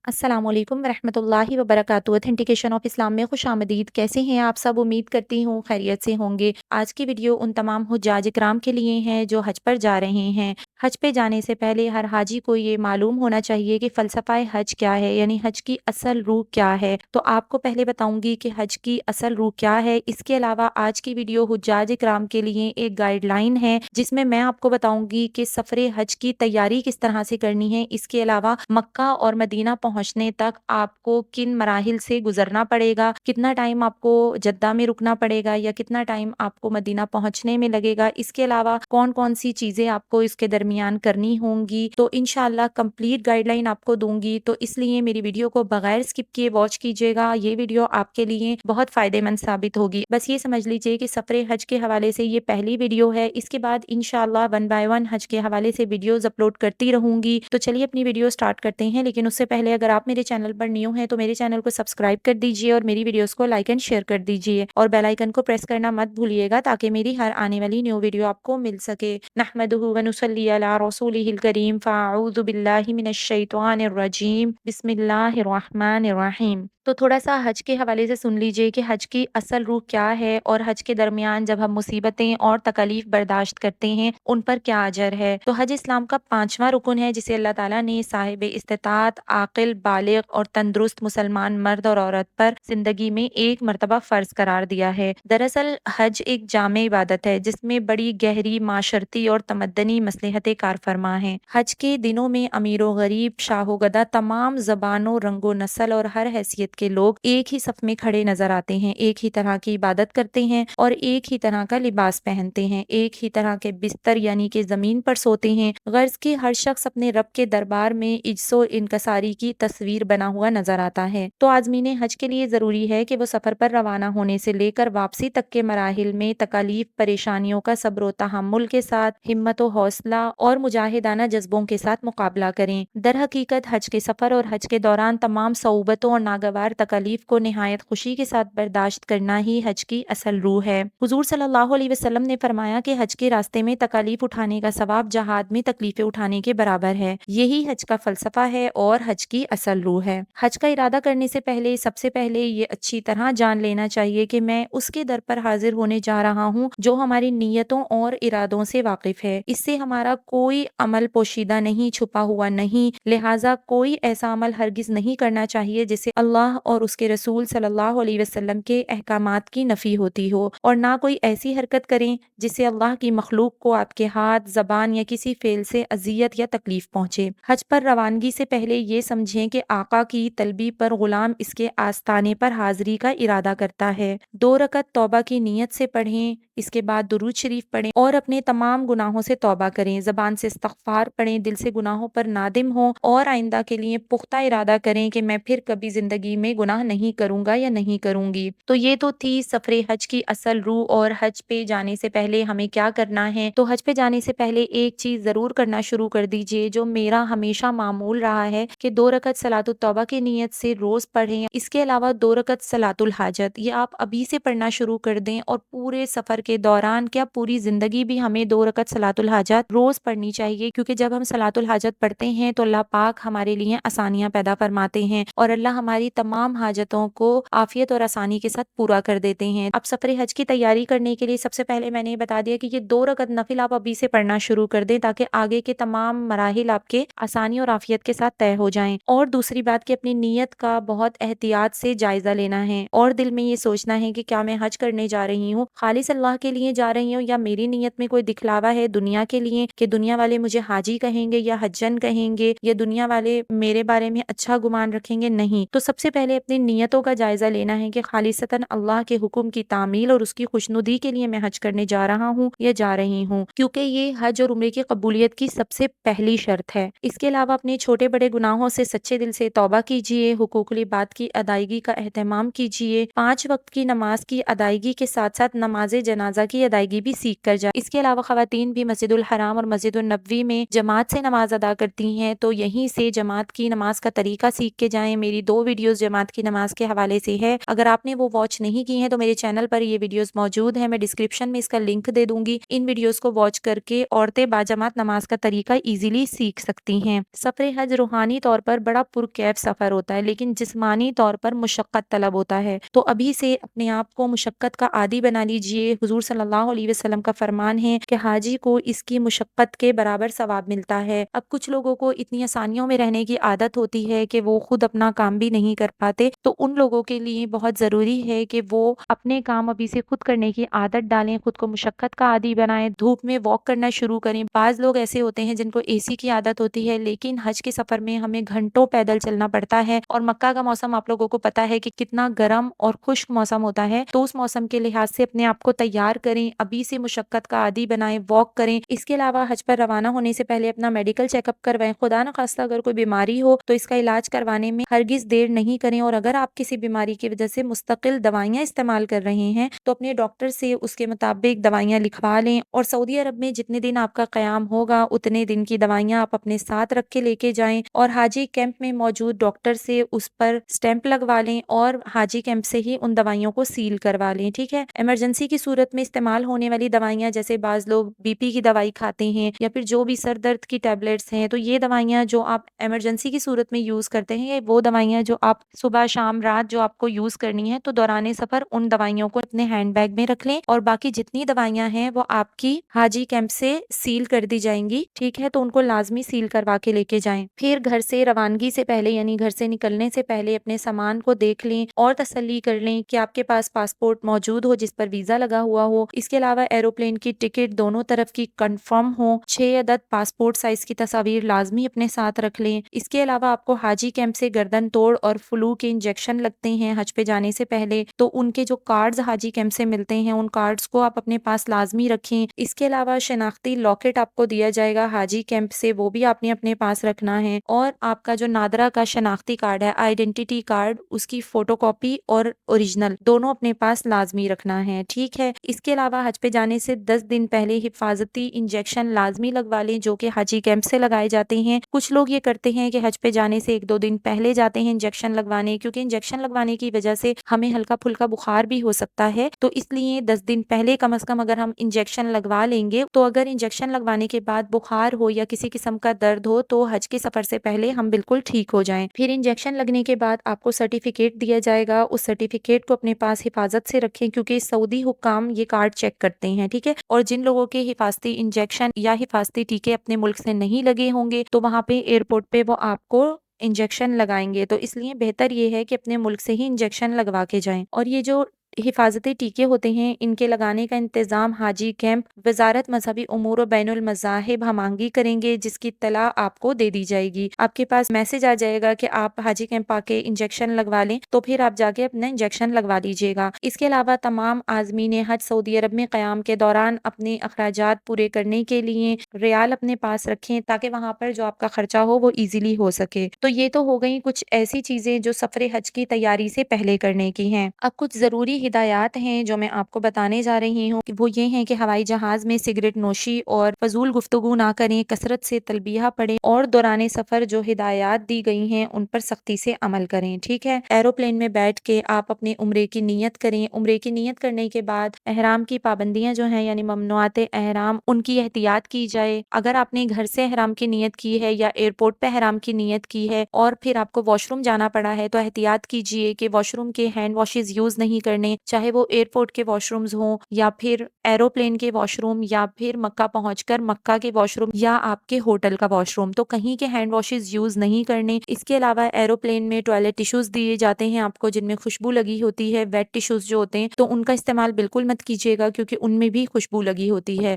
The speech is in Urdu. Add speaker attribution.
Speaker 1: السلام علیکم ورحمۃ اللہ وبرکاتہ۔ اتھینٹیکیشن آف اسلام میں خوش آمدید۔ کیسے ہیں آپ سب؟ امید کرتی ہوں خیریت سے ہوں گے۔ آج کی ویڈیو ان تمام حجاج اکرام کے لیے ہیں جو حج پر جا رہے ہیں۔ حج پہ جانے سے پہلے ہر حاجی کو یہ معلوم ہونا چاہیے کہ فلسفہ حج کیا ہے، یعنی حج کی اصل روح کیا ہے۔ تو آپ کو پہلے بتاؤں گی کہ حج کی اصل روح کیا ہے۔ اس کے علاوہ آج کی ویڈیو حجاج اکرام کے لیے ایک گائیڈ لائن ہے جس میں آپ کو بتاؤں گی کہ سفر حج کی تیاری کس طرح سے کرنی ہے۔ اس کے علاوہ مکہ اور مدینہ پہنچنے تک آپ کو کن مراحل سے گزرنا پڑے گا، کتنا ٹائم آپ کو جدہ میں رکنا پڑے گا یا کتنا ٹائم آپ کو مدینہ پہنچنے میں لگے گا، اس کے علاوہ کون کون سی چیزیں آپ کو اس کے درمیان کرنی ہوں گی، تو انشاءاللہ کمپلیٹ گائیڈ لائن آپ کو دوں گی۔ تو اس لیے میری ویڈیو کو بغیر اسکپ کیے واچ کیجیے گا۔ یہ ویڈیو آپ کے لیے بہت فائدے مند ثابت ہوگی۔ بس یہ سمجھ لیجیے کہ سفر حج کے حوالے سے یہ پہلی ویڈیو ہے۔ اس کے بعد انشاءاللہ ون بائی ون حج کے حوالے سے ویڈیوز اپلوڈ کرتی رہوں گی۔ تو چلیے اپنی ویڈیو سٹارٹ کرتے ہیں، لیکن اس سے پہلے اگر آپ میرے چینل پر نیو ہیں تو میرے چینل کو سبسکرائب کر دیجیے اور میری ویڈیوز کو لائک اینڈ شیئر کر دیجیے اور بیل آئیکن کو پریس کرنا مت بھولیے گا تاکہ میری ہر آنے والی نیو ویڈیو آپ کو مل سکے۔ نحمدہ ونصلی علی رسولہ الکریم، فاعوذ باللہ من الشیطان الرجیم، بسم اللہ الرحمن الرحیم۔ تو تھوڑا سا حج کے حوالے سے سن لیجئے کہ حج کی اصل روح کیا ہے اور حج کے درمیان جب ہم مصیبتیں اور تکالیف برداشت کرتے ہیں ان پر کیا اجر ہے۔ تو حج اسلام کا 5واں رکن ہے جسے اللہ تعالیٰ نے صاحب استطاعت، عاقل، بالغ اور تندرست مسلمان مرد اور عورت پر زندگی میں ایک مرتبہ فرض قرار دیا ہے۔ دراصل حج ایک جامع عبادت ہے جس میں بڑی گہری معاشرتی اور تمدنی مصلحتیں کار فرما ہیں۔ حج کے دنوں میں امیر و غریب، شاہ و گدا، تمام زبانوں، رنگ و نسل اور ہر حیثیت کے لوگ ایک ہی صف میں کھڑے نظر آتے ہیں، ایک ہی طرح کی عبادت کرتے ہیں اور ایک ہی طرح کا لباس پہنتے ہیں، ایک ہی طرح کے بستر یعنی کہ زمین پر سوتے ہیں۔ غرض کہ ہر شخص اپنے رب کے دربار میں عجز و انکساری کی تصویر بنا ہوا نظر آتا ہے۔ تو عازمین حج کے لیے ضروری ہے کہ وہ سفر پر روانہ ہونے سے لے کر واپسی تک کے مراحل میں تکالیف، پریشانیوں کا صبر و تحمل کے ساتھ، ہمت و حوصلہ اور مجاہدانہ جذبوں کے ساتھ مقابلہ کریں۔ در حقیقت حج کے سفر اور حج کے دوران تمام صعوبتوں اور ناگوار تکالیف کو نہایت خوشی کے ساتھ برداشت کرنا ہی حج کی اصل روح ہے۔ حضور صلی اللہ علیہ وسلم نے فرمایا کہ حج کے راستے میں تکالیف اٹھانے کا ثواب جہاد میں تکلیفیں اٹھانے کے برابر ہے۔ یہی حج کا فلسفہ ہے اور حج کی اصل روح ہے۔ حج کا ارادہ کرنے سے پہلے سب سے پہلے یہ اچھی طرح جان لینا چاہیے کہ میں اس کے در پر حاضر ہونے جا رہا ہوں جو ہماری نیتوں اور ارادوں سے واقف ہے۔ اس سے ہمارا کوئی عمل پوشیدہ نہیں، چھپا ہوا نہیں، لہٰذا کوئی ایسا عمل ہرگز نہیں کرنا چاہیے جس سے اللہ اور اس کے رسول صلی اللہ علیہ وسلم کے احکامات کی نفی ہوتی ہو، اور نہ کوئی ایسی حرکت کریں جس سے اللہ کی مخلوق کو آپ کے ہاتھ، زبان یا کسی فعل سے اذیت یا تکلیف پہنچے۔ حج پر روانگی سے پہلے یہ سمجھیں کہ آقا کی طلبی پر غلام اس کے آستانے پر حاضری کا ارادہ کرتا ہے۔ 2 رکعت توبہ کی نیت سے پڑھیں، اس کے بعد درود شریف پڑھیں اور اپنے تمام گناہوں سے توبہ کریں، زبان سے استغفار پڑھیں، دل سے گناہوں پر نادم ہوں اور آئندہ کے لیے پختہ ارادہ کریں کہ میں پھر کبھی زندگی میں گناہ نہیں کروں گا یا نہیں کروں گی۔ تو یہ تو تھی سفر حج کی اصل روح اور حج پہ جانے سے پہلے ہمیں کیا کرنا ہے۔ تو حج پہ جانے سے پہلے ایک چیز ضرور کرنا شروع کر دیجئے جو میرا ہمیشہ معمول رہا ہے کہ 2 رکعت صلاۃ التوبہ کی نیت سے روز پڑھیں۔ اس کے علاوہ 2 رکعت صلاۃ الحاجت، یہ آپ ابھی سے پڑھنا شروع کر دیں اور پورے سفر کے دوران کیا پوری زندگی بھی ہمیں 2 رکعت صلاۃ الحاجت روز پڑھنی چاہیے، کیونکہ جب ہم صلاۃ الحاجت پڑھتے ہیں تو اللہ پاک ہمارے لیے آسانیاں پیدا فرماتے ہیں اور اللہ ہماری تمام حاجتوں کو عافیت اور آسانی کے ساتھ پورا کر دیتے ہیں۔ اب سفر حج کی تیاری کرنے کے لیے سب سے پہلے میں نے بتا دیا کہ یہ 2 رکعت نفل آپ ابھی سے پڑھنا شروع کر دیں تاکہ آگے کے تمام مراحل آپ کے آسانی اور عافیت کے ساتھ طے ہو جائیں۔ اور دوسری بات کہ اپنی نیت کا بہت احتیاط سے جائزہ لینا ہے اور دل میں یہ سوچنا ہے کہ کیا میں حج کرنے جا رہی ہوں خالص اللہ کے لیے جا رہی ہوں یا میری نیت میں کوئی دکھلاوا ہے دنیا کے لیے کہ دنیا والے مجھے حاجی کہیں گے یا حجن کہیں گے یا دنیا والے میرے بارے میں اچھا گمان رکھیں گے۔ نہیں، تو سب سے پہلے اپنی نیتوں کا جائزہ لینا ہے کہ خالصتاً اللہ کے حکم کی تعمیل اور اس کی خوشنودی کے لیے میں حج کرنے جا رہا ہوں یا جا رہی ہوں، کیونکہ یہ حج اور عمرے کی قبولیت کی سب سے پہلی شرط ہے۔ اس کے علاوہ اپنے چھوٹے بڑے گناہوں سے سچے دل سے توبہ کیجیے، حقوق العباد کی ادائیگی کا اہتمام کیجیے، 5 وقت کی نماز کی ادائیگی کے ساتھ ساتھ نماز جنازہ کی ادائیگی بھی سیکھ کر جائے۔ اس کے علاوہ خواتین بھی مسجد الحرام اور مسجد النبوی میں جماعت سے نماز ادا کرتی ہیں، تو یہیں سے جماعت کی نماز کا طریقہ سیکھ کے جائیں۔ میری 2 ویڈیوز باجماعت کی نماز کے حوالے سے ہے۔ اگر آپ نے وہ واچ نہیں کی ہیں تو میرے چینل پر یہ ویڈیوز موجود ہیں، میں ڈسکرپشن میں اس کا لنک دے دوں گی۔ ان ویڈیوز کو واچ کر کے عورتیں باجماعت نماز کا طریقہ ایزیلی سیکھ سکتی ہیں۔ سفر حج روحانی طور پر بڑا پرکیف سفر ہوتا ہے، لیکن جسمانی طور پر مشقت طلب ہوتا ہے، تو ابھی سے اپنے آپ کو مشقت کا عادی بنا لیجئے۔ حضور صلی اللہ علیہ وسلم کا فرمان ہے کہ حاجی کو اس کی مشقت کے برابر ثواب ملتا ہے۔ اب کچھ لوگوں کو اتنی آسانیوں میں رہنے کی عادت ہوتی ہے کہ وہ خود اپنا کام بھی نہیں کر پاتے، تو ان لوگوں کے لیے بہت ضروری ہے کہ وہ اپنے کام ابھی سے خود کرنے کی عادت ڈالیں، خود کو مشقت کا عادی بنائیں، دھوپ میں واک کرنا شروع کریں۔ بعض لوگ ایسے ہوتے ہیں جن کو اے سی کی عادت ہوتی ہے، لیکن حج کے سفر میں ہمیں گھنٹوں پیدل چلنا پڑتا ہے، اور مکہ کا موسم آپ لوگوں کو پتا ہے کہ کتنا گرم اور خشک موسم ہوتا ہے، تو اس موسم کے لحاظ سے اپنے آپ کو تیار کریں، ابھی سے مشقت کا عادی بنائیں، واک کریں۔ اس کے علاوہ حج پر روانہ ہونے سے پہلے اپنا میڈیکل چیک اپ کروائیں۔ خدا نخواستہ اگر کوئی بیماری ہو تو اس کا علاج کروانے میں ہرگز دیر نہیں کریں، اور اگر آپ کسی بیماری کی وجہ سے مستقل دوائیاں استعمال کر رہے ہیں تو اپنے ڈاکٹر سے اس کے مطابق دوائیاں لکھوا لیں، اور سعودی عرب میں جتنے دن آپ کا قیام ہوگا اتنے دن کی دوائیاں آپ اپنے ساتھ رکھ کے لے کے جائیں، اور حاجی کیمپ میں موجود ڈاکٹر سے اس پر سٹیمپ لگوا لیں، اور حاجی کیمپ سے ہی ان دوائیوں کو سیل کروا لیں، ٹھیک ہے۔ ایمرجنسی کی صورت میں استعمال ہونے والی دوائیاں، جیسے بعض لوگ بی پی کی دوائی کھاتے ہیں یا پھر جو بھی سر درد کی ٹیبلٹس ہیں، تو یہ دوائیاں جو آپ ایمرجنسی کی صورت میں یوز کرتے ہیں، یہ وہ دوائیاں جو آپ صبح شام رات جو آپ کو یوز کرنی ہے، تو دوران سفر ان دوائیوں کو اپنے ہینڈ بیگ میں رکھ لیں، اور باقی جتنی دوائیاں ہیں وہ آپ کی حاجی کیمپ سے سیل کر دی جائیں گی، ٹھیک ہے، تو ان کو لازمی سیل کروا کے لے کے جائیں۔ پھر گھر سے روانگی سے پہلے، یعنی گھر سے نکلنے سے پہلے اپنے سامان کو دیکھ لیں اور تسلی کر لیں کہ آپ کے پاس پاسپورٹ موجود ہو جس پر ویزا لگا ہوا ہو۔ اس کے علاوہ ایروپلین کی ٹکٹ دونوں طرف کی کنفرم ہو، 6 عدد پاسپورٹ سائز کی تصاویر لازمی اپنے ساتھ رکھ لیں۔ اس کے علاوہ آپ کو حاجی کیمپ سے گردن توڑ اور فلو کے انجیکشن لگتے ہیں حج پہ جانے سے پہلے، تو ان کے جو کارڈز حاجی کیمپ سے ملتے ہیں ان کارڈز کو آپ اپنے پاس لازمی رکھیں۔ اس کے علاوہ شناختی لاکٹ آپ کو دیا جائے گا حاجی کیمپ سے، وہ بھی آپ نے اپنے پاس رکھنا ہے، اور آپ کا جو نادرا کا شناختی کارڈ ہے، آئیڈینٹی کارڈ، اس کی فوٹو کاپی اور اوریجنل دونوں اپنے پاس لازمی رکھنا ہے، ٹھیک ہے۔ اس کے علاوہ حج پہ جانے سے 10 دن پہلے حفاظتی انجیکشن لازمی لگوا لیں جو کہ حاجی کیمپ سے لگائے جاتے ہیں۔ کچھ لوگ یہ کرتے ہیں کہ حج پہ جانے سے 1-2 دن پہلے جاتے ہیں انجیکشن لگوانے، کیونکہ انجیکشن لگوانے کی وجہ سے ہمیں ہلکا پھلکا بخار بھی ہو سکتا ہے، تو اس لیے 10 دن پہلے کم از کم اگر ہم انجیکشن لگوا لیں گے، تو اگر انجیکشن لگوانے کے بعد بخار ہو یا کسی قسم کا درد ہو تو حج کے سفر سے پہلے ہم بالکل ٹھیک ہو جائیں۔ پھر انجیکشن لگنے کے بعد آپ کو سرٹیفکیٹ دیا جائے گا، اس سرٹیفکیٹ کو اپنے پاس حفاظت سے رکھیں، کیونکہ سعودی حکام یہ کارڈ چیک کرتے ہیں، ٹھیک ہے، اور جن لوگوں کے حفاظتی انجیکشن یا حفاظتی ٹیکے اپنے ملک سے نہیں لگے ہوں گے تو وہاں پہ ایئرپورٹ پہ وہ آپ کو انجیکشن لگائیں گے، تو اس لیے بہتر یہ ہے کہ اپنے ملک سے ہی انجیکشن لگوا کے جائیں۔ اور یہ جو حفاظتی ٹیکے ہوتے ہیں ان کے لگانے کا انتظام حاجی کیمپ وزارت مذہبی امور و بین المذاہب ہم آہنگی کریں گے، جس کی اطلاع آپ کو دے دی جائے گی۔ آپ کے پاس میسج آ جائے گا کہ آپ حاجی کیمپ آ کے انجیکشن لگوا لیں، تو پھر آپ جا کے اپنا انجیکشن لگوا لیجیے گا۔ اس کے علاوہ تمام عازمین حج سعودی عرب میں قیام کے دوران اپنے اخراجات پورے کرنے کے لیے ریال اپنے پاس رکھیں، تاکہ وہاں پر جو آپ کا خرچہ ہو وہ ایزیلی ہو سکے۔ تو یہ تو ہو گئی کچھ ایسی چیزیں جو سفر حج کی تیاری سے پہلے کرنے کی ہیں۔ اب کچھ ضروری ہدایات ہیں جو میں آپ کو بتانے جا رہی ہوں، کہ وہ یہ ہیں کہ ہوائی جہاز میں سگریٹ نوشی اور فضول گفتگو نہ کریں، کثرت سے تلبیہ پڑھیں، اور دوران سفر جو ہدایات دی گئی ہیں ان پر سختی سے عمل کریں، ٹھیک ہے۔ ایروپلین میں بیٹھ کے آپ اپنے عمرے کی نیت کریں، عمرے کی نیت کرنے کے بعد احرام کی پابندیاں جو ہیں یعنی ممنوعات احرام، ان کی احتیاط کی جائے۔ اگر آپ نے گھر سے احرام کی نیت کی ہے یا ایئرپورٹ پہ احرام کی نیت کی ہے اور پھر آپ کو واش روم جانا پڑا ہے، تو احتیاط کیجئے کہ واش روم کے ہینڈ واشز یوز نہیں کرنے، چاہے وہ ایئرپورٹ کے واش رومز ہوں یا پھر ایروپلین کے واش روم یا پھر مکہ پہنچ کر مکہ کے واش روم یا آپ کے ہوٹل کا واش روم، تو کہیں کے ہینڈ واشز یوز نہیں کرنے۔ اس کے علاوہ ایروپلین میں ٹوائلٹ ٹیشوز دیے جاتے ہیں آپ کو جن میں خوشبو لگی ہوتی ہے، ویٹ ٹیشوز جو ہوتے ہیں، تو ان کا استعمال بالکل مت کیجیے گا کیونکہ ان میں بھی خوشبو لگی ہوتی ہے،